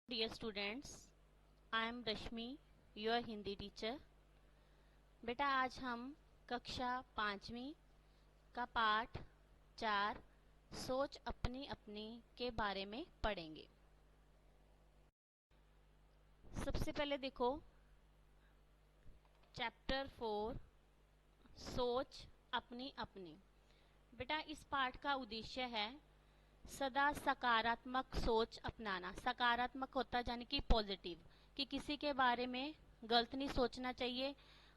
Dear students, I am Rashmi, your Hindi teacher. बेटा आज हम कक्षा 5वीं का पाठ 4 सोच अपनी अपनी के बारे में पढ़ेंगे। सबसे पहले देखो चैप्टर 4 सोच अपनी अपनी। बेटा इस पाठ का उद्देश्य है सदा सकारात्मक सोच अपनाना। सकारात्मक होता है यानी कि पॉजिटिव, कि किसी के बारे में गलत नहीं सोचना चाहिए।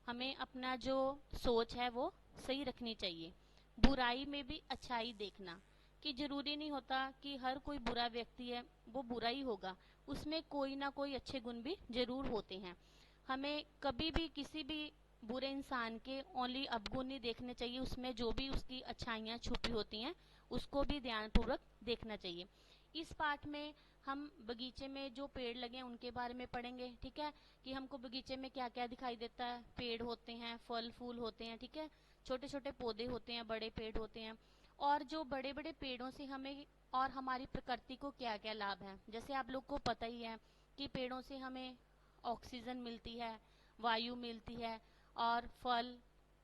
हमें अपना जो सोच है वो सही रखनी चाहिए। बुराई में भी अच्छाई देखना, कि जरूरी नहीं होता कि हर कोई बुरा व्यक्ति है वो बुरा ही होगा, उसमें कोई ना कोई अच्छे गुण भी जरूर होते हैं। हमें कभी भी किसी भी बुरे इंसान के ओनली अवगुण नहीं देखने चाहिए, उसमें जो भी उसकी अच्छाइयाँ छुपी होती हैं उसको भी ध्यानपूर्वक देखना चाहिए। इस पाठ में हम बगीचे में जो पेड़ लगे हैं उनके बारे में पढ़ेंगे, ठीक है, कि हमको बगीचे में क्या क्या दिखाई देता है। पेड़ होते हैं, फल फूल होते हैं, ठीक है, छोटे छोटे पौधे होते हैं, बड़े पेड़ होते हैं। और जो बड़े बड़े पेड़ों से हमें और हमारी प्रकृति को क्या क्या लाभ है। जैसे आप लोग को पता ही है कि पेड़ों से हमें ऑक्सीजन मिलती है, वायु मिलती है, और फल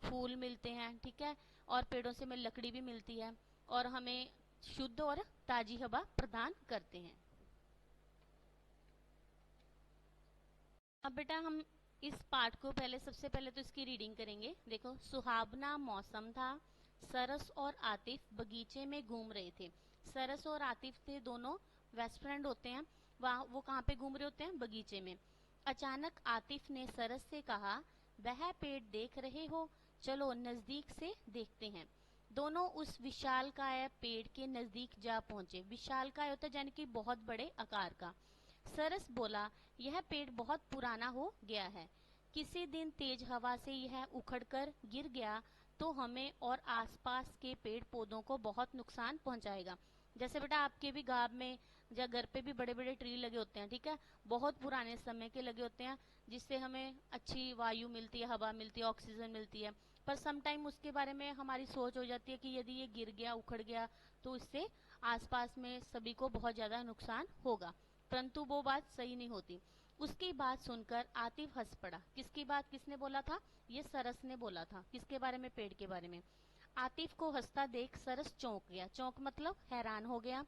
फूल मिलते हैं, ठीक है, और पेड़ों से हमें लकड़ी भी मिलती है और हमें शुद्ध और ताजी हवा प्रदान करते हैं। अब बेटा हम इस पाठ को सबसे पहले तो इसकी रीडिंग करेंगे। देखो, सुहावना मौसम था, सरस और आतिफ बगीचे में घूम रहे थे। सरस और आतिफ थे दोनों बेस्ट फ्रेंड होते हैं। वो कहाँ पे घूम रहे होते हैं? बगीचे में। अचानक आतिफ ने सरस से कहा, वह पेड़ देख रहे हो, चलो नजदीक से देखते हैं। दोनों उस विशालकाय पेड़ के नजदीक जा पहुंचे। विशालकाय होता है यानी कि बहुत बड़े आकार का। सरस बोला, यह पेड़ बहुत पुराना हो गया है, किसी दिन तेज हवा से यह उखड़कर गिर गया तो हमें और आसपास के पेड़ पौधों को बहुत नुकसान पहुंचाएगा। जैसे बेटा आपके भी गांव में या घर पे भी बड़े बड़े ट्री लगे होते हैं, ठीक है, बहुत पुराने समय के लगे होते हैं, जिससे हमें अच्छी वायु मिलती है, हवा मिलती है, ऑक्सीजन मिलती है। पर सम टाइम उसके बारे में हमारी सोच हो जाती है कि यदि ये गिर गया, उखड़ गया, तो इससे आसपास में सभी को बहुत ज्यादा नुकसान होगा, परंतु वो बात सही नहीं होती। उसकी बात सुनकर आतिफ हंस पड़ा। किसकी बात किसने बोला था? ये सरस ने बोला था। किसके बारे में? पेड़ के बारे में। आतिफ को हंसता देख सरस चौंक गया। चौंक मतलब हैरान हो गया।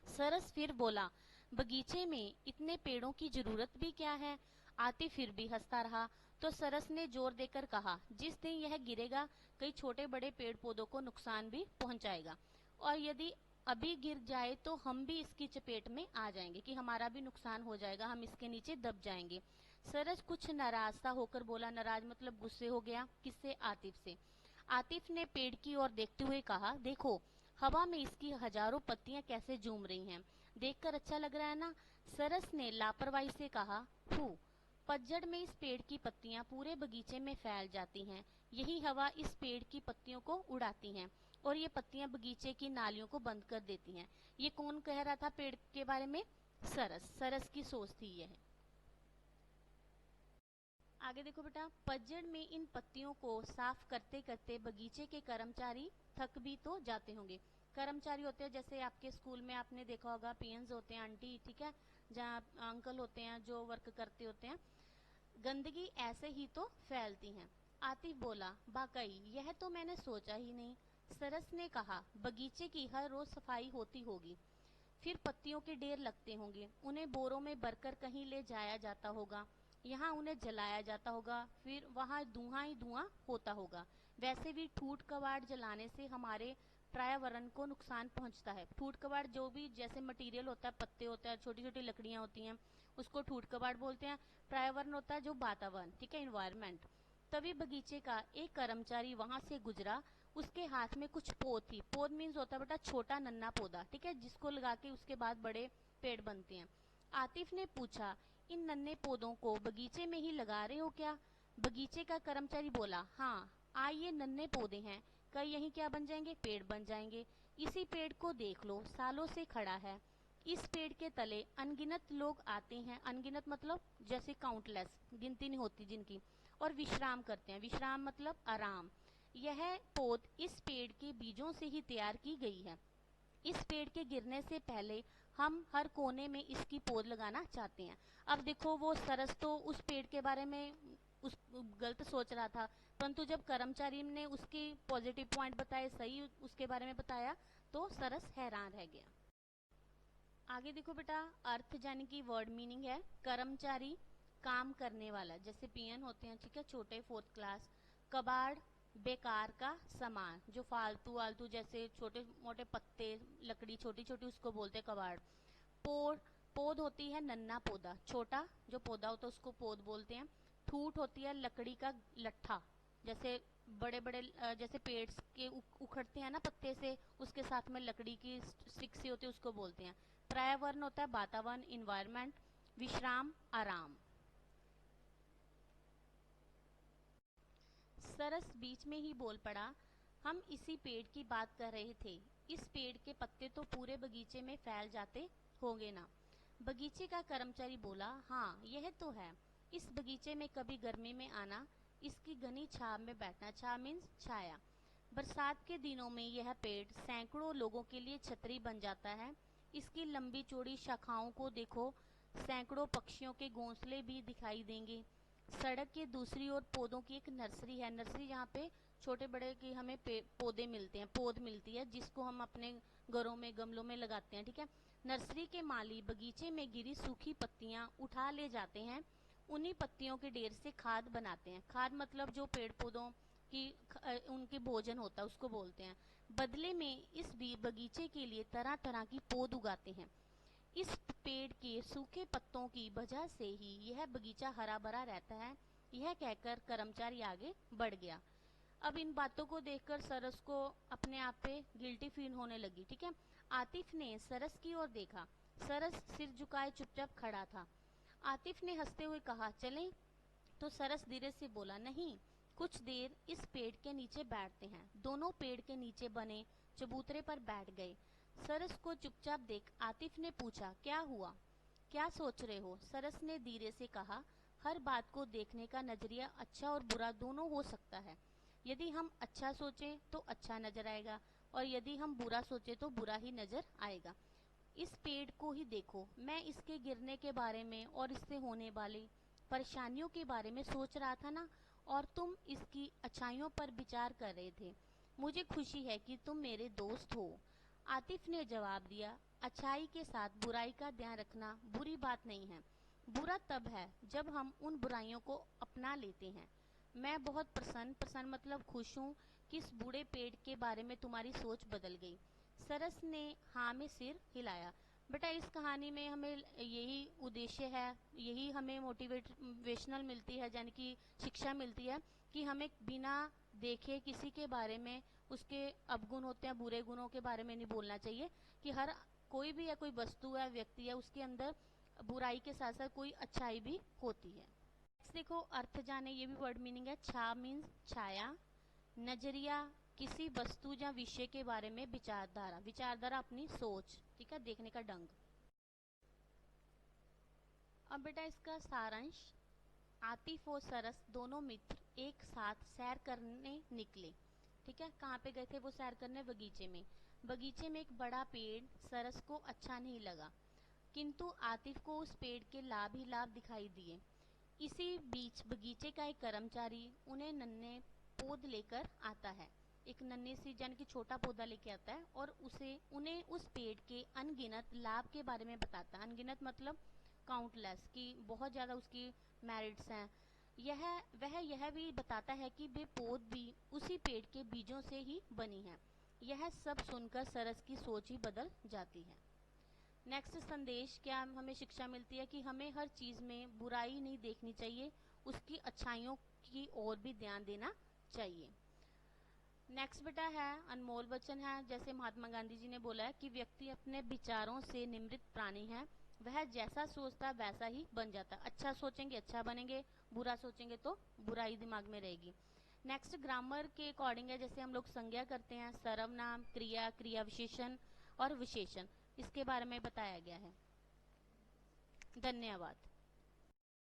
सरस फिर बोला, बगीचे में इतने पेड़ों की जरूरत भी क्या है? आतिफ फिर भी हंसता रहा। तो सरस ने जोर देकर कहा, जिस दिन यह गिरेगा कई छोटे बड़े पेड़ पौधों को नुकसान भी पहुंचाएगा, और यदि अभी गिर जाए तो हम भी इसकी चपेट में आ जाएंगे, कि हमारा भी नुकसान हो जाएगा, हम इसके नीचे दब जाएंगे। सरस कुछ नाराज सा होकर बोला। नाराज मतलब गुस्से हो गया। किससे? आतिफ से। आतिफ ने पेड़ की ओर देखते हुए कहा, देखो हवा में इसकी हजारों पत्तियां कैसे झूम रही हैं, देखकर अच्छा लग रहा है ना? सरस ने लापरवाही से कहा, हूँ, पतझड़ में इस पेड़ की पत्तियां पूरे बगीचे में फैल जाती हैं, यही हवा इस पेड़ की पत्तियों को उड़ाती हैं और ये पत्तियां बगीचे की नालियों को बंद कर देती हैं। ये कौन कह रहा था पेड़ के बारे में? सरस। सरस की सोच थी यह। आगे देखो बेटा, पतझड़ में इन पत्तियों को साफ करते करते बगीचे के कर्मचारी थक भी तो जाते होंगे। कर्मचारी होते हैं, जैसे आपके स्कूल में आपने देखा होगा पीएन्स होते हैं, आंटी, ठीक है, जहाँ अंकल होते हैं जो वर्क करते होते हैं। गंदगी ऐसे ही तो फैलती है। आतिफ बोला, वाकई यह तो मैंने सोचा ही नहीं। सरस ने कहा, बगीचे की हर रोज सफाई होती होगी, फिर पत्तियों के ढेर लगते होंगे, उन्हें बोरों में भरकर कहीं ले जाया जाता होगा, यहाँ उन्हें जलाया जाता होगा, फिर वहाँ धुआं ही धुआं होता होगा। वैसे भी ठूठ कबाड़ जलाने से हमारे पर्यावरण को नुकसान पहुंचता है। ठूठ कबाड़ जो भी जैसे मटेरियल होता है, पत्ते होते हैं, छोटी छोटी लकड़ियां होती हैं, उसको ठूठ कबाड़ बोलते हैं। पर्यावरण होता है जो वातावरण, ठीक है, इन्वायरमेंट। तभी बगीचे का एक कर्मचारी वहां से गुजरा। उसके हाथ में कुछ पौध थी। पौध मीन्स होता है बेटा छोटा नन्ना पौधा, ठीक है, जिसको लगा के उसके बाद बड़े पेड़ बनते हैं। आतिफ ने पूछा, इन नन्हे पौधों को बगीचे में ही लगा रहे हो क्या? बगीचे का कर्मचारी बोला, हाँ, ये नन्हे पौधे हैं, कल यही क्या बन जाएंगे? पेड़ बन जाएंगे। इसी पेड़ को देख लो, सालों से खड़ा है। इस पेड़ के तले अनगिनत लोग आते हैं। अनगिनत मतलब जैसे काउंटलेस, गिनती नहीं होती जिनकी, और विश्राम करते हैं। विश्राम मतलब आराम। यह पौध इस पेड़ के बीजों से ही तैयार की गई है। इस पेड़ के गिरने से पहले हम हर कोने में इसकी पौध लगाना चाहते हैं। अब देखो वो सरस तो उस पेड़ के बारे में उस गलत सोच रहा था, परंतु जब कर्मचारी ने उसकी पॉजिटिव पॉइंट बताए, सही उसके बारे में बताया, तो सरस हैरान रह गया। आगे देखो बेटा, अर्थ यानी कि वर्ड मीनिंग है कर्मचारी, काम करने वाला, जैसे पीएन होते हैं, ठीक है, छोटे 4th क्लास। कबाड़, बेकार का सामान, जो फालतू आलतू जैसे छोटे मोटे पत्ते, लकड़ी छोटी छोटी, उसको बोलते हैं कबाड़। पोद, पोद होती है नन्ना पौधा, छोटा जो पौधा होता है उसको पोद बोलते हैं। ठूठ होती है लकड़ी का लट्ठा, जैसे बड़े बड़े जैसे पेड़ के उखड़ते हैं ना पत्ते से, उसके साथ में लकड़ी की स्टिक सी होती है, उसको बोलते हैं। पर्यावरण होता है वातावरण, इन्वायरमेंट। विश्राम, आराम। सरस बीच में ही बोल पड़ा, हम इसी पेड़ की बात कर रहे थे। इस पेड़ के पत्ते तो पूरे बगीचे में फैल जाते होंगे ना। बगीचे का कर्मचारी बोला, हाँ यह तो है। इस बगीचे में कभी गर्मी में आना, इसकी घनी छाव में बैठना, छाव मीन्स छाया। बरसात के दिनों में यह पेड़ सैकड़ों लोगों के लिए छतरी बन जाता है। इसकी लंबी चौड़ी शाखाओं को देखो, सैकड़ों पक्षियों के घोंसले भी दिखाई देंगे। सड़क के दूसरी ओर पौधों की एक नर्सरी है, नर्सरी जहाँ पे छोटे बड़े की हमें पौधे मिलते हैं, पौध मिलती है, जिसको हम अपने घरों में गमलों में लगाते हैं, ठीक है। नर्सरी के माली बगीचे में गिरी सूखी पत्तियां उठा ले जाते हैं, उन्हीं पत्तियों के ढेर से खाद बनाते हैं। खाद मतलब जो पेड़ पौधों की उनके भोजन होता है उसको बोलते हैं। बदले में इस बगीचे के लिए तरह तरह की पौध उगाते हैं। इस पेड़ के सूखे पत्तों की वजह से ही यह बगीचा हरा भरा रहता है। यह कहकर कर्मचारी आगे बढ़ गया। अब इन बातों को देखकर सरस को अपने आप पे गिल्टी फील होने लगी, ठीक है। आतिफ ने सरस की ओर देखा। सरस सिर झुकाए चुपचाप खड़ा था। आतिफ ने हंसते हुए कहा, चलें? तो सरस धीरे से बोला, नहीं, कुछ देर इस पेड़ के नीचे बैठते हैं। दोनों पेड़ के नीचे बने चबूतरे पर बैठ गए। सरस को चुपचाप देख आतिफ ने पूछा, क्या हुआ, क्या सोच रहे हो? सरस ने धीरे से कहा, हर बात को देखने का नजरिया अच्छा और बुरा दोनों हो सकता है। यदि हम अच्छा सोचें तो अच्छा नजर आएगा, और यदि हम बुरा सोचें तो बुरा ही नजर आएगा। इस पेड़ को ही देखो, मैं इसके गिरने के बारे में और इससे होने वाली परेशानियों के बारे में सोच रहा था ना, और तुम इसकी अच्छाइयों पर विचार कर रहे थे। मुझे खुशी है कि तुम मेरे दोस्त हो। आतिफ ने जवाब दिया, अच्छाई के साथ बुराई का ध्यान रखना बुरी बात नहीं है। बुरा तब है जब हम उन बुराइयों को अपना लेते हैं। मैं बहुत प्रसन्न मतलब खुश हूँ कि इस बूढ़े पेड़ के बारे में तुम्हारी सोच बदल गई। सरस ने हाँ में सिर हिलाया। बेटा इस कहानी में हमें यही उद्देश्य है, यही हमें मोटिवेशनल मिलती है, यानी कि शिक्षा मिलती है कि हमें बिना देखे किसी के बारे में, उसके अवगुण होते हैं, बुरे गुणों के बारे में नहीं बोलना चाहिए, कि हर कोई भी या कोई वस्तु है, व्यक्ति है, उसके अंदर बुराई के साथ साथ कोई अच्छाई भी होती है। देखो अर्थ जाने, ये भी वर्ड मीनिंग है। छा मीन्स छाया, नजरिया किसी वस्तु या विषय के बारे में, विचारधारा, विचारधारा अपनी सोच, ठीक है, देखने का ढंग। अब बेटा इसका सारांश, आतिफ और सरस दोनों मित्र एक साथ सैर करने निकले, ठीक है। कहाँ पे गए थे वो सैर करने? बगीचे में। बगीचे में एक बड़ा पेड़ सरस को अच्छा नहीं लगा, किंतु आतिफ को उस पेड़ के लाभ ही लाभ दिखाई दिए। इसी बीच बगीचे का एक कर्मचारी उन्हें नन्हे पौध लेकर आता है, एक नन्ही सी यानी कि छोटा पौधा लेके आता है, और उन्हें उस पेड़ के अनगिनत लाभ के बारे में बताता है। अनगिनत मतलब काउंटलेस, कि बहुत ज़्यादा उसकी मेरिट्स हैं। वह यह भी बताता है कि वे पौध भी उसी पेड़ के बीजों से ही बनी हैं। यह सब सुनकर सरस की सोच ही बदल जाती है। नेक्स्ट संदेश क्या हमें शिक्षा मिलती है? कि हमें हर चीज़ में बुराई नहीं देखनी चाहिए, उसकी अच्छाइयों की ओर भी ध्यान देना चाहिए। नेक्स्ट बेटा है अनमोल वचन है। जैसे महात्मा गांधी जी ने बोला है कि व्यक्ति अपने विचारों से निमृत प्राणी है, वह जैसा सोचता है वैसा ही बन जाता है। अच्छा सोचेंगे अच्छा बनेंगे, बुरा सोचेंगे तो बुराई दिमाग में रहेगी। नेक्स्ट ग्रामर के अकॉर्डिंग है, जैसे हम लोग संज्ञा करते हैं, सर्वनाम, क्रिया, क्रिया विशेषण और विशेषण, इसके बारे में बताया गया है। धन्यवाद।